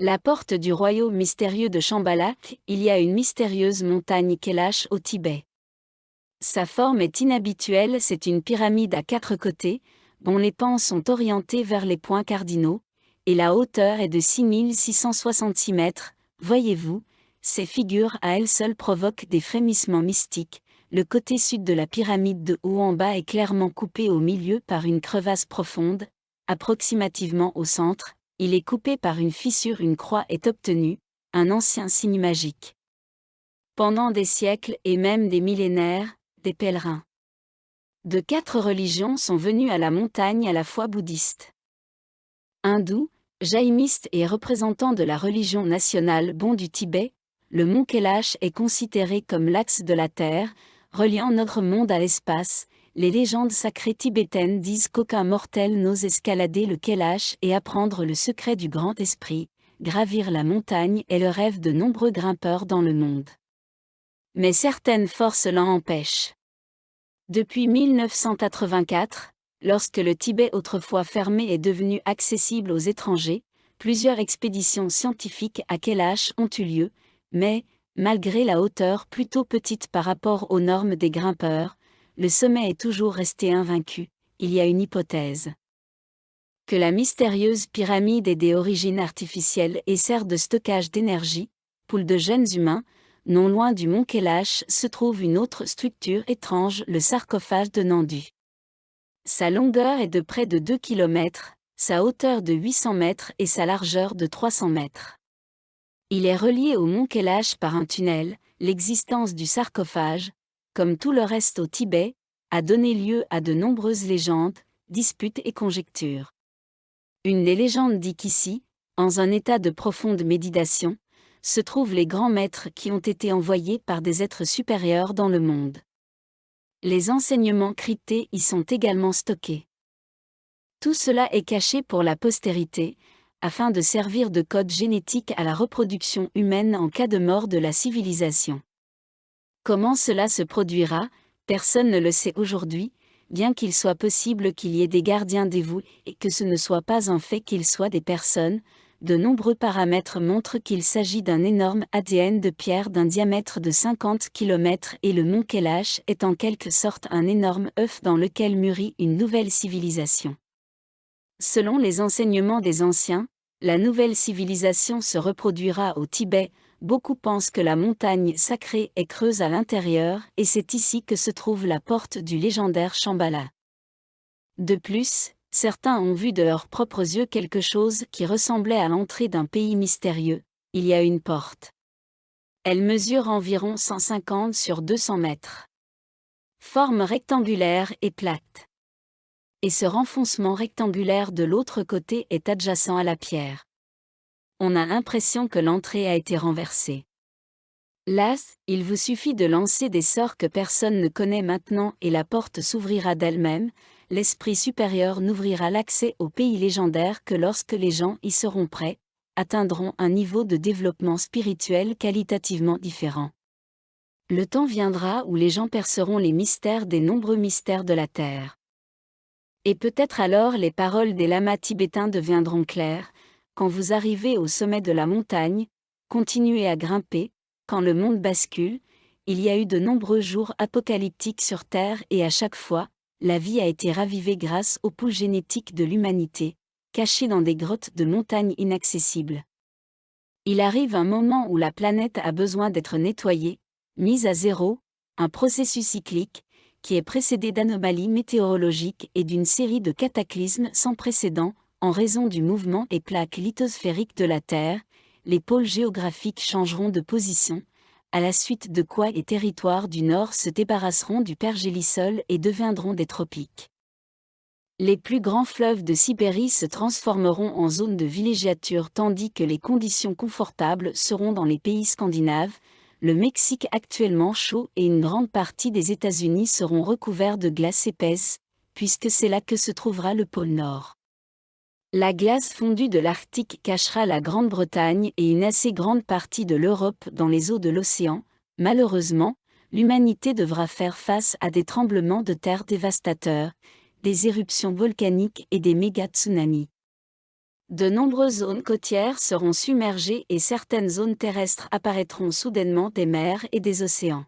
La porte du royaume mystérieux de Shambhala, il y a une mystérieuse montagne Kailash au Tibet. Sa forme est inhabituelle, c'est une pyramide à 4 côtés, dont les pans sont orientés vers les points cardinaux, et la hauteur est de 6666 mètres. Voyez-vous, ces figures à elles seules provoquent des frémissements mystiques. Le côté sud de la pyramide de haut en bas est clairement coupé au milieu par une crevasse profonde, approximativement au centre. Il est coupé par une fissure, une croix est obtenue, un ancien signe magique. Pendant des siècles et même des millénaires, des pèlerins de 4 religions sont venus à la montagne à la fois bouddhiste, hindou, jaïniste et représentant de la religion nationale Bon du Tibet. Le mont Kailash est considéré comme l'axe de la Terre, reliant notre monde à l'espace. Les légendes sacrées tibétaines disent qu'aucun mortel n'ose escalader le Kailash et apprendre le secret du grand esprit. Gravir la montagne est le rêve de nombreux grimpeurs dans le monde. Mais certaines forces l'en empêchent. Depuis 1984, lorsque le Tibet autrefois fermé est devenu accessible aux étrangers, plusieurs expéditions scientifiques à Kailash ont eu lieu, mais, malgré la hauteur plutôt petite par rapport aux normes des grimpeurs, le sommet est toujours resté invaincu. Il y a une hypothèse que la mystérieuse pyramide est d'origine artificielle et sert de stockage d'énergie. Poule de jeunes humains, non loin du mont Kailash se trouve une autre structure étrange, le sarcophage de Nandu. Sa longueur est de près de 2 km, sa hauteur de 800 mètres et sa largeur de 300 mètres. Il est relié au mont Kailash par un tunnel. L'existence du sarcophage, comme tout le reste au Tibet, a donné lieu à de nombreuses légendes, disputes et conjectures. Une des légendes dit qu'ici, en un état de profonde méditation, se trouvent les grands maîtres qui ont été envoyés par des êtres supérieurs dans le monde. Les enseignements cryptés y sont également stockés. Tout cela est caché pour la postérité, afin de servir de code génétique à la reproduction humaine en cas de mort de la civilisation. Comment cela se produira, personne ne le sait aujourd'hui, bien qu'il soit possible qu'il y ait des gardiens dévoués et que ce ne soit pas un fait qu'ils soient des personnes. De nombreux paramètres montrent qu'il s'agit d'un énorme ADN de pierre d'un diamètre de 50 km et le mont Kailash est en quelque sorte un énorme œuf dans lequel mûrit une nouvelle civilisation. Selon les enseignements des anciens, la nouvelle civilisation se reproduira au Tibet. Beaucoup pensent que la montagne sacrée est creuse à l'intérieur et c'est ici que se trouve la porte du légendaire Shambhala. De plus, certains ont vu de leurs propres yeux quelque chose qui ressemblait à l'entrée d'un pays mystérieux. Il y a une porte. Elle mesure environ 150 sur 200 mètres. Forme rectangulaire et plate. Et ce renfoncement rectangulaire de l'autre côté est adjacent à la pierre. On a l'impression que l'entrée a été renversée. Là, il vous suffit de lancer des sorts que personne ne connaît maintenant et la porte s'ouvrira d'elle-même. L'esprit supérieur n'ouvrira l'accès au pays légendaire que lorsque les gens y seront prêts, atteindront un niveau de développement spirituel qualitativement différent. Le temps viendra où les gens perceront les mystères des nombreux mystères de la Terre. Et peut-être alors les paroles des lamas tibétains deviendront claires. Quand vous arrivez au sommet de la montagne, continuez à grimper. Quand le monde bascule, il y a eu de nombreux jours apocalyptiques sur Terre et à chaque fois, la vie a été ravivée grâce aux poules génétiques de l'humanité, cachées dans des grottes de montagnes inaccessibles. Il arrive un moment où la planète a besoin d'être nettoyée, mise à zéro, un processus cyclique, qui est précédé d'anomalies météorologiques et d'une série de cataclysmes sans précédent, en raison du mouvement des plaques lithosphériques de la Terre. Les pôles géographiques changeront de position, à la suite de quoi les territoires du Nord se débarrasseront du pergélisol et deviendront des tropiques. Les plus grands fleuves de Sibérie se transformeront en zones de villégiature tandis que les conditions confortables seront dans les pays scandinaves, le Mexique actuellement chaud et une grande partie des États-Unis seront recouverts de glace épaisse, puisque c'est là que se trouvera le pôle Nord. La glace fondue de l'Arctique cachera la Grande-Bretagne et une assez grande partie de l'Europe dans les eaux de l'océan. Malheureusement, l'humanité devra faire face à des tremblements de terre dévastateurs, des éruptions volcaniques et des méga-tsunamis. De nombreuses zones côtières seront submergées et certaines zones terrestres apparaîtront soudainement des mers et des océans.